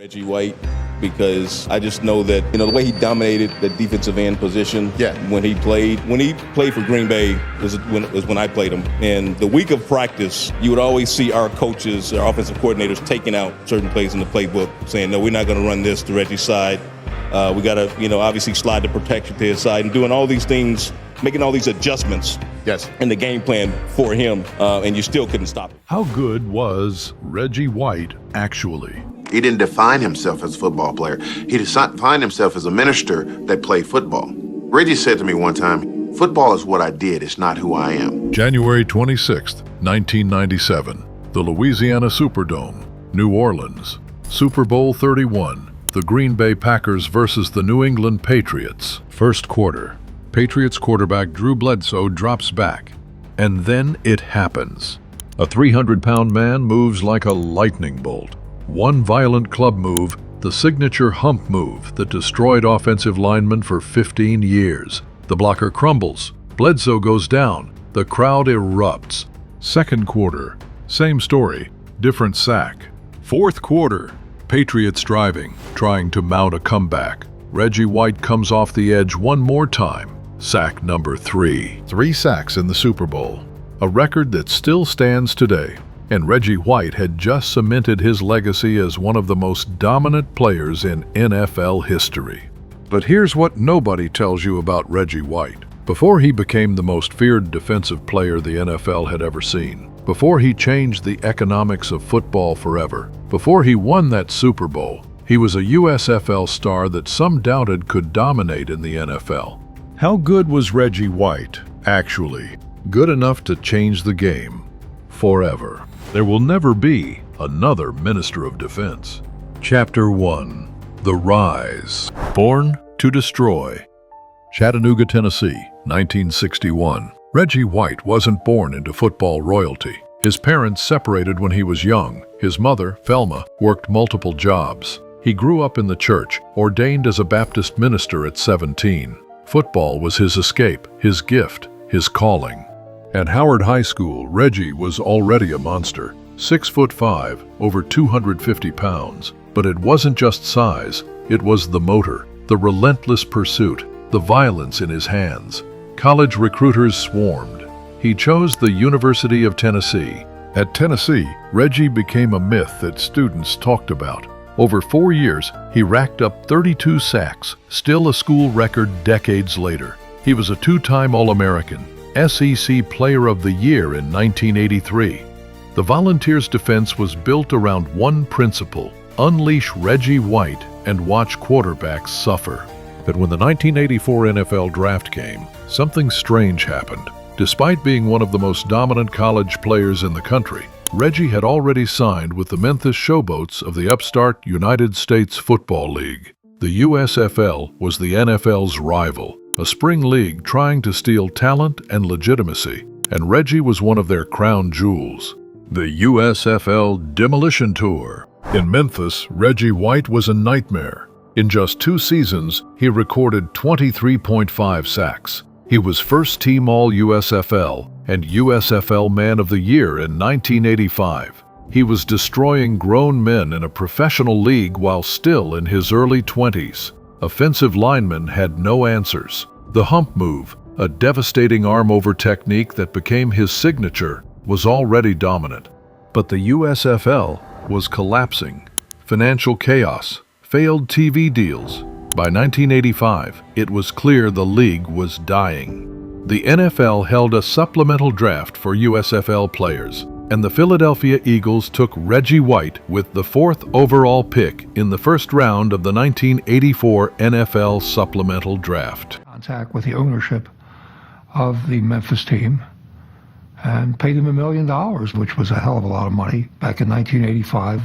Reggie White, because I just know that, the way he dominated the defensive end position when he played for Green Bay was when I played him. And the week of practice, you would always see our coaches, our offensive coordinators taking out certain plays in the playbook, saying, no, we're not going to run this to Reggie's side. We got to, obviously slide the protection to his side, and doing all these things, making all these adjustments in the game plan for him, and you still couldn't stop it. How good was Reggie White actually? He didn't define himself as a football player. He defined himself as a minister that played football. Reggie said to me one time, football is what I did, it's not who I am. January 26th, 1997, the Louisiana Superdome, New Orleans, Super Bowl 31, the Green Bay Packers versus the New England Patriots. First quarter, Patriots quarterback Drew Bledsoe drops back, and then it happens. A 300-pound man moves like a lightning bolt. One violent club move, the signature hump move that destroyed offensive linemen for 15 years. The blocker crumbles. Bledsoe goes down. The crowd erupts. Second quarter, same story, different sack. Fourth quarter, Patriots driving, trying to mount a comeback. Reggie White comes off the edge one more time. Sack number 3. 3 sacks in the Super Bowl, a record that still stands today. And Reggie White had just cemented his legacy as one of the most dominant players in NFL history. But here's what nobody tells you about Reggie White. Before he became the most feared defensive player the NFL had ever seen, before he changed the economics of football forever, before he won that Super Bowl, he was a USFL star that some doubted could dominate in the NFL. How good was Reggie White, actually? Good enough to change the game forever. There will never be another Minister of Defense. Chapter 1. The Rise. Born to Destroy. Chattanooga, Tennessee, 1961. Reggie White wasn't born into football royalty. His parents separated when he was young. His mother, Thelma, worked multiple jobs. He grew up in the church, ordained as a Baptist minister at 17. Football was his escape, his gift, his calling. At Howard High School, Reggie was already a monster, 6'5", over 250 pounds. But it wasn't just size, it was the motor, the relentless pursuit, the violence in his hands. College recruiters swarmed. He chose the University of Tennessee. At Tennessee, Reggie became a myth that students talked about. Over 4 years, he racked up 32 sacks, still a school record decades later. He was a 2-time All-American, SEC Player of the Year in 1983. The Volunteers' defense was built around one principle: unleash Reggie White and watch quarterbacks suffer. But when the 1984 NFL Draft came, something strange happened. Despite being one of the most dominant college players in the country, Reggie had already signed with the Memphis Showboats of the upstart United States Football League. The USFL was the NFL's rival, a spring league trying to steal talent and legitimacy, and Reggie was one of their crown jewels. The USFL Demolition Tour. In Memphis, Reggie White was a nightmare. In just 2 seasons, he recorded 23.5 sacks. He was first-team All-USFL and USFL Man of the Year in 1985. He was destroying grown men in a professional league while still in his early 20s. Offensive linemen had no answers. The hump move, a devastating arm-over technique that became his signature, was already dominant. But the USFL was collapsing. Financial chaos, failed TV deals. By 1985, it was clear the league was dying. The NFL held a supplemental draft for USFL players, and the Philadelphia Eagles took Reggie White with the 4th overall pick in the first round of the 1984 NFL supplemental draft. Contact with the ownership of the Memphis team and paid him $1 million, which was a hell of a lot of money back in 1985,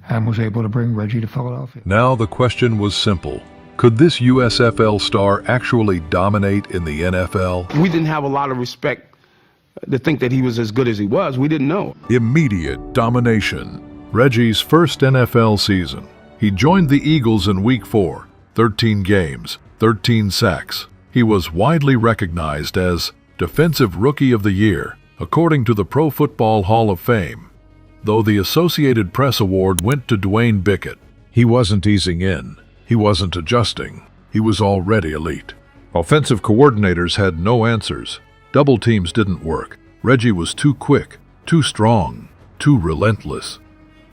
and was able to bring Reggie to Philadelphia. Now the question was simple. Could this USFL star actually dominate in the NFL? We didn't have a lot of respect to think that he was as good as he was. We didn't know. Immediate domination. Reggie's first NFL season. He joined the Eagles in Week 4, 13 games, 13 sacks. He was widely recognized as Defensive Rookie of the Year, according to the Pro Football Hall of Fame, though the Associated Press award went to Dwayne Bickett. He wasn't easing in. He wasn't adjusting. He was already elite. Offensive coordinators had no answers. Double teams didn't work. Reggie was too quick, too strong, too relentless.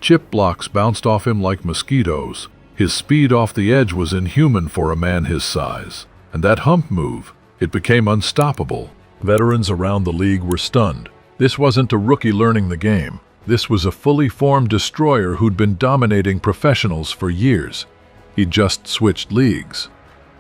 Chip blocks bounced off him like mosquitoes. His speed off the edge was inhuman for a man his size. And that hump move, it became unstoppable. Veterans around the league were stunned. This wasn't a rookie learning the game. This was a fully formed destroyer who'd been dominating professionals for years. He'd just switched leagues.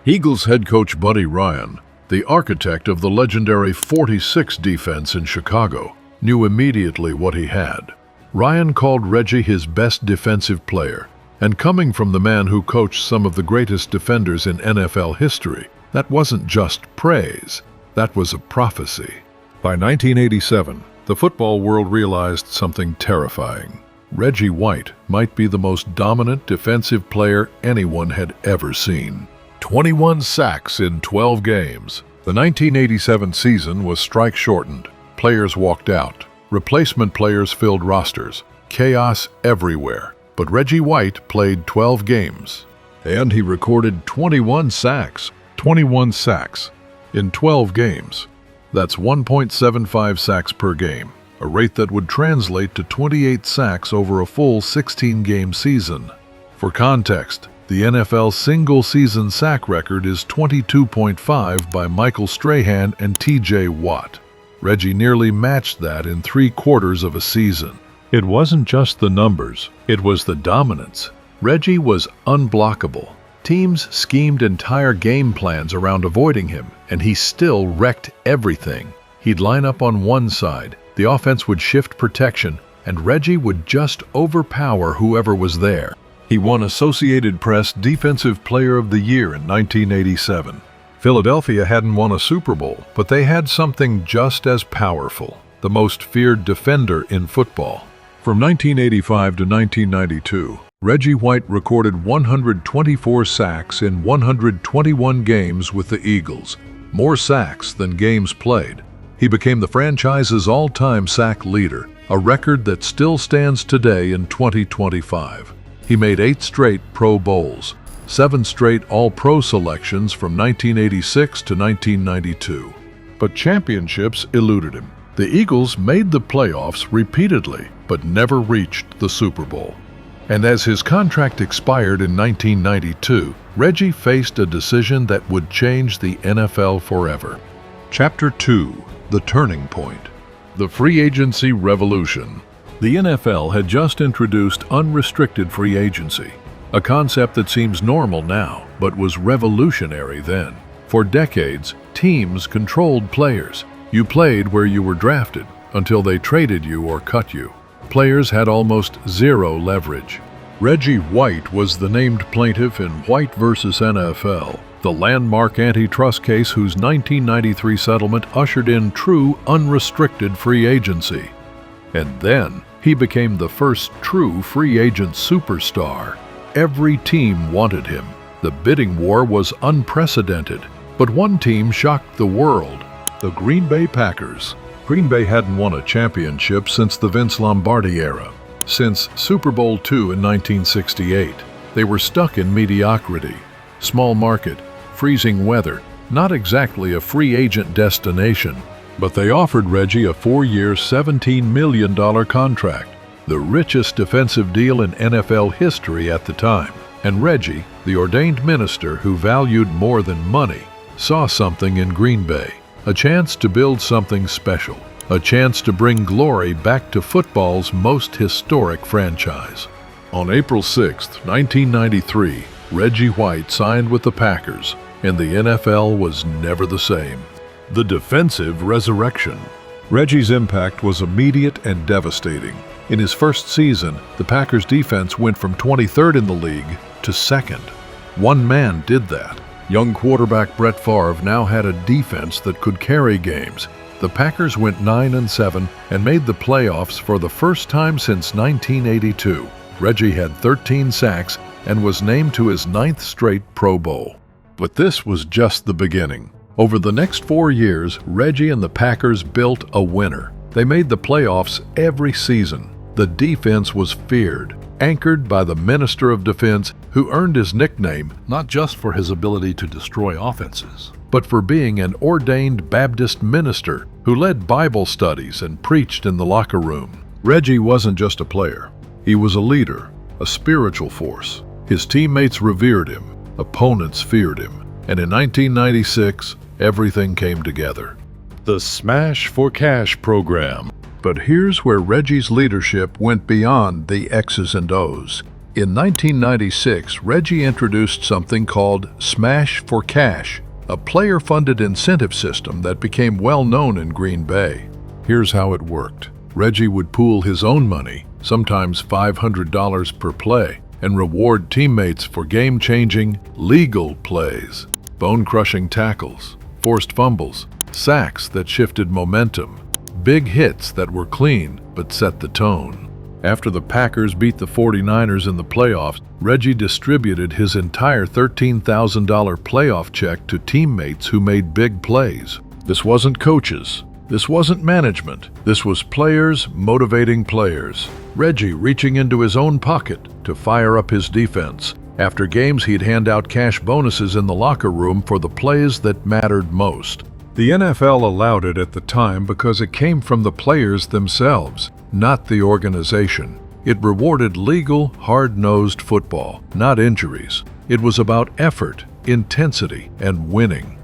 Eagles head coach Buddy Ryan, the architect of the legendary 46 defense in Chicago, knew immediately what he had. Ryan called Reggie his best defensive player, and coming from the man who coached some of the greatest defenders in NFL history, that wasn't just praise, that was a prophecy. By 1987, the football world realized something terrifying. Reggie White might be the most dominant defensive player anyone had ever seen. 21 sacks in 12 games. The 1987 season was strike-shortened. Players walked out. Replacement players filled rosters. Chaos everywhere. But Reggie White played 12 games. And he recorded 21 sacks. 21 sacks in 12 games. That's 1.75 sacks per game, a rate that would translate to 28 sacks over a full 16-game season. For context, the NFL single-season sack record is 22.5 by Michael Strahan and T.J. Watt. Reggie nearly matched that in 3/4 of a season. It wasn't just the numbers, it was the dominance. Reggie was unblockable. Teams schemed entire game plans around avoiding him, and he still wrecked everything. He'd line up on one side, the offense would shift protection, and Reggie would just overpower whoever was there. He won Associated Press Defensive Player of the Year in 1987. Philadelphia hadn't won a Super Bowl, but they had something just as powerful, the most feared defender in football. From 1985 to 1992, Reggie White recorded 124 sacks in 121 games with the Eagles, more sacks than games played. He became the franchise's all-time sack leader, a record that still stands today in 2025. He made 8 straight Pro Bowls, 7 straight All-Pro selections from 1986 to 1992. But championships eluded him. The Eagles made the playoffs repeatedly, but never reached the Super Bowl. And as his contract expired in 1992, Reggie faced a decision that would change the NFL forever. Chapter 2: The Turning Point. The Free Agency Revolution. The NFL had just introduced unrestricted free agency, a concept that seems normal now, but was revolutionary then. For decades, teams controlled players. You played where you were drafted until they traded you or cut you. Players had almost zero leverage. Reggie White was the named plaintiff in White vs. NFL, the landmark antitrust case whose 1993 settlement ushered in true unrestricted free agency. And then he became the first true free agent superstar. Every team wanted him. The bidding war was unprecedented, but one team shocked the world: the Green Bay Packers. Green Bay hadn't won a championship since the Vince Lombardi era, since Super Bowl II in 1968. They were stuck in mediocrity. Small market, freezing weather, not exactly a free agent destination. But they offered Reggie a 4-year, $17 million contract, the richest defensive deal in NFL history at the time. And Reggie, the ordained minister who valued more than money, saw something in Green Bay. A chance to build something special, a chance to bring glory back to football's most historic franchise. On April 6, 1993, Reggie White signed with the Packers, and the NFL was never the same. The defensive resurrection. Reggie's impact was immediate and devastating. In his first season, the Packers' defense went from 23rd in the league to 2nd. One man did that. Young quarterback Brett Favre now had a defense that could carry games. The Packers went 9-7 and made the playoffs for the first time since 1982. Reggie had 13 sacks and was named to his 9th straight Pro Bowl. But this was just the beginning. Over the next 4 years, Reggie and the Packers built a winner. They made the playoffs every season. The defense was feared. anchored by the Minister of Defense, who earned his nickname not just for his ability to destroy offenses, but for being an ordained Baptist minister who led Bible studies and preached in the locker room. Reggie wasn't just a player. He was a leader, a spiritual force. His teammates revered him, opponents feared him, and in 1996, everything came together. The Smash for Cash program. But here's where Reggie's leadership went beyond the X's and O's. In 1996, Reggie introduced something called Smash for Cash, a player-funded incentive system that became well known in Green Bay. Here's how it worked. Reggie would pool his own money, sometimes $500 per play, and reward teammates for game-changing, legal plays, bone-crushing tackles, forced fumbles, sacks that shifted momentum, big hits that were clean but set the tone. After the Packers beat the 49ers in the playoffs, Reggie distributed his entire $13,000 playoff check to teammates who made big plays. This wasn't coaches. This wasn't management. This was players motivating players. Reggie reaching into his own pocket to fire up his defense. After games, he'd hand out cash bonuses in the locker room for the plays that mattered most. The NFL allowed it at the time because it came from the players themselves, not the organization. It rewarded legal, hard-nosed football, not injuries. It was about effort, intensity, and winning.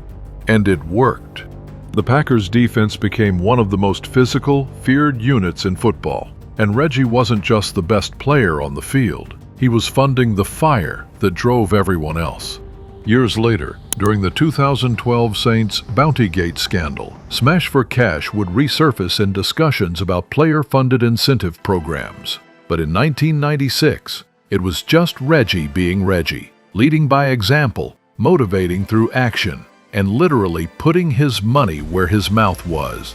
And it worked. The Packers' defense became one of the most physical, feared units in football. And Reggie wasn't just the best player on the field. He was funding the fire that drove everyone else. Years later, during the 2012 Saints Bountygate scandal, Smash for Cash would resurface in discussions about player-funded incentive programs. But in 1996, it was just Reggie being Reggie, leading by example, motivating through action, and literally putting his money where his mouth was.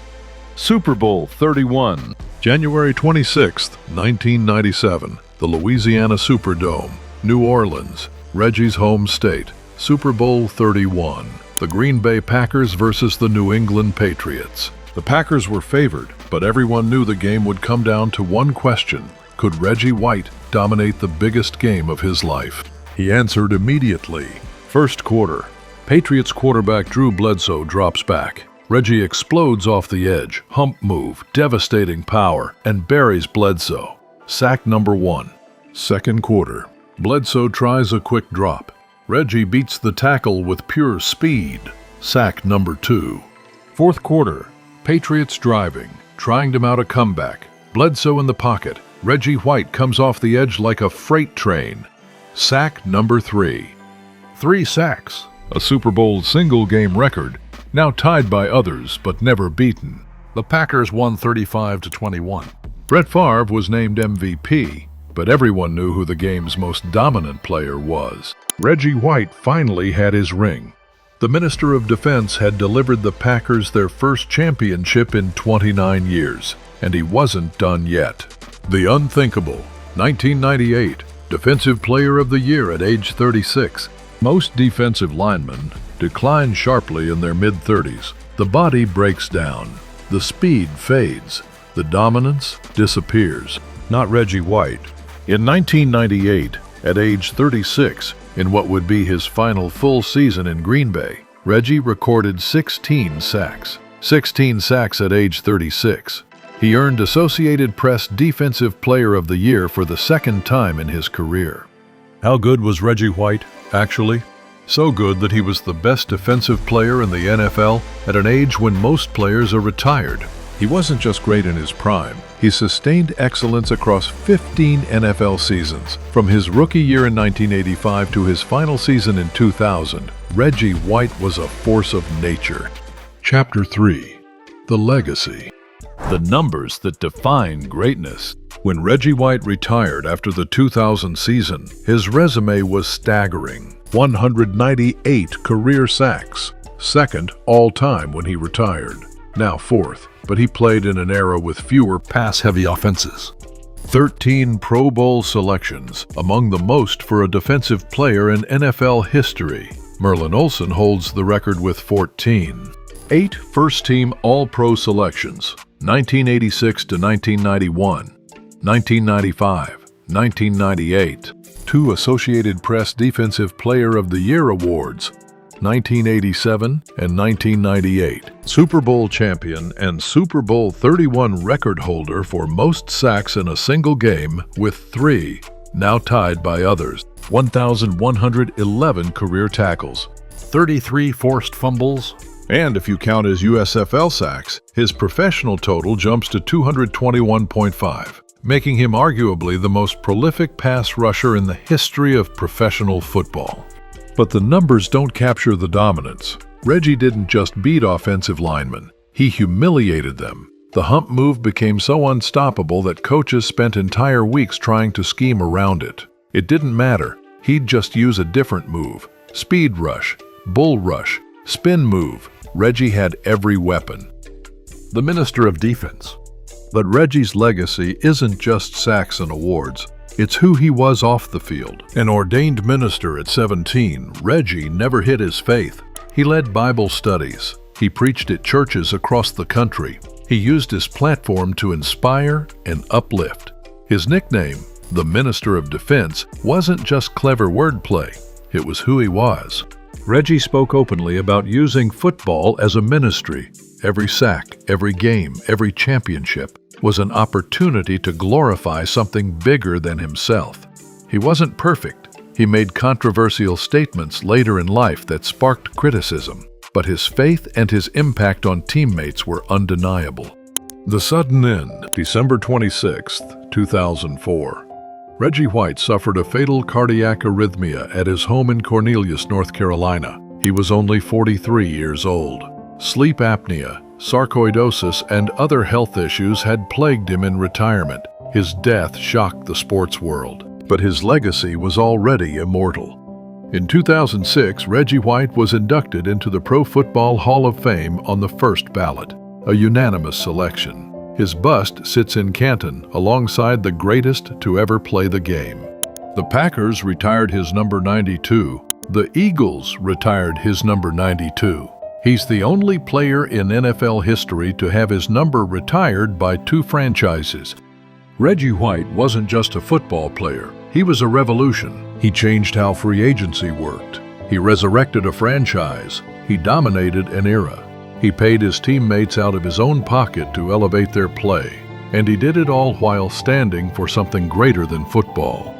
Super Bowl 31, January 26, 1997, the Louisiana Superdome, New Orleans, Reggie's home state. Super Bowl 31, the Green Bay Packers versus the New England Patriots. The Packers were favored, but everyone knew the game would come down to one question. Could Reggie White dominate the biggest game of his life? He answered immediately. First quarter, Patriots quarterback Drew Bledsoe drops back. Reggie explodes off the edge, hump move, devastating power, and buries Bledsoe. Sack number 1. Second quarter, Bledsoe tries a quick drop. Reggie beats the tackle with pure speed. Sack number 2. Fourth quarter, Patriots driving, trying to mount a comeback. Bledsoe in the pocket. Reggie White comes off the edge like a freight train. Sack number 3. 3 sacks, a Super Bowl single-game record, now tied by others but never beaten. The Packers won 35-21. Brett Favre was named MVP, but everyone knew who the game's most dominant player was. Reggie White finally had his ring. The Minister of Defense had delivered the Packers their first championship in 29 years, and he wasn't done yet. The unthinkable, 1998, Defensive Player of the Year at age 36. Most defensive linemen decline sharply in their mid-30s. The body breaks down. The speed fades. The dominance disappears. Not Reggie White. In 1998, at age 36, in what would be his final full season in Green Bay, Reggie recorded 16 sacks. 16 sacks at age 36. He earned Associated Press Defensive Player of the Year for the second time in his career. How good was Reggie White, actually? So good that he was the best defensive player in the NFL at an age when most players are retired. He wasn't just great in his prime. He sustained excellence across 15 NFL seasons. From his rookie year in 1985 to his final season in 2000, Reggie White was a force of nature. Chapter 3. The Legacy. The numbers that define greatness. When Reggie White retired after the 2000 season, his resume was staggering. 198 career sacks. Second all-time when he retired. Now fourth, but he played in an era with fewer pass-heavy offenses. 13 Pro Bowl selections, among the most for a defensive player in NFL history. Merlin Olsen holds the record with 14. 8 first-team All-Pro selections, 1986 to 1991, 1995, 1998. 2 Associated Press Defensive Player of the Year awards, 1987 and 1998. Super Bowl champion and Super Bowl 31 record holder for most sacks in a single game with 3, now tied by others. 1,111 career tackles, 33 forced fumbles, and if you count his USFL sacks, his professional total jumps to 221.5, making him arguably the most prolific pass rusher in the history of professional football. But the numbers don't capture the dominance. Reggie didn't just beat offensive linemen, he humiliated them. The hump move became so unstoppable that coaches spent entire weeks trying to scheme around it. It didn't matter. He'd just use a different move. Speed rush, bull rush, spin move. Reggie had every weapon. The Minister of Defense. But Reggie's legacy isn't just sacks and awards. It's who he was off the field. An ordained minister at 17, Reggie never hid his faith. He led Bible studies. He preached at churches across the country. He used his platform to inspire and uplift. His nickname, the Minister of Defense, wasn't just clever wordplay. It was who he was. Reggie spoke openly about using football as a ministry. Every sack, every game, every championship was an opportunity to glorify something bigger than himself. He wasn't perfect. He made controversial statements later in life that sparked criticism, but his faith and his impact on teammates were undeniable. The sudden end, December 26, 2004. Reggie White suffered a fatal cardiac arrhythmia at his home in Cornelius, North Carolina. He was only 43 years old. Sleep apnea, sarcoidosis, and other health issues had plagued him in retirement. His death shocked the sports world, but his legacy was already immortal. In 2006, Reggie White was inducted into the Pro Football Hall of Fame on the first ballot, a unanimous selection. His bust sits in Canton alongside the greatest to ever play the game. The Packers retired his number 92. The Eagles retired his number 92. He's the only player in NFL history to have his number retired by 2 franchises. Reggie White wasn't just a football player. He was a revolution. He changed how free agency worked. He resurrected a franchise. He dominated an era. He paid his teammates out of his own pocket to elevate their play, and he did it all while standing for something greater than football.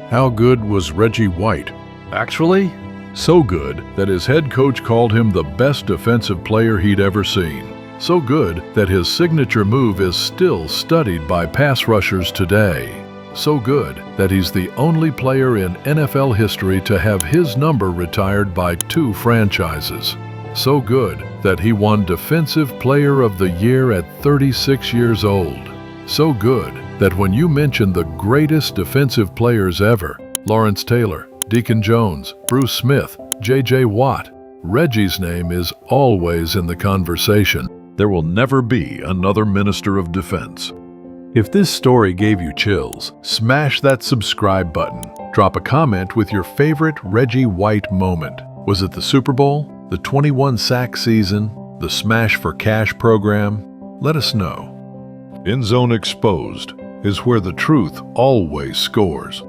How good was Reggie White? Actually, so good that his head coach called him the best defensive player he'd ever seen. So good that his signature move is still studied by pass rushers today. So good that he's the only player in NFL history to have his number retired by 2 franchises. So good that he won Defensive Player of the Year at 36 years old. So good that when you mention the greatest defensive players ever, Lawrence Taylor, Deacon Jones, Bruce Smith, J.J. Watt, Reggie's name is always in the conversation. There will never be another Minister of Defense. If this story gave you chills, smash that subscribe button. Drop a comment with your favorite Reggie White moment. Was it the Super Bowl? The 21-sack season, the Smash for Cash program? Let us know. End Zone Exposed is where the truth always scores.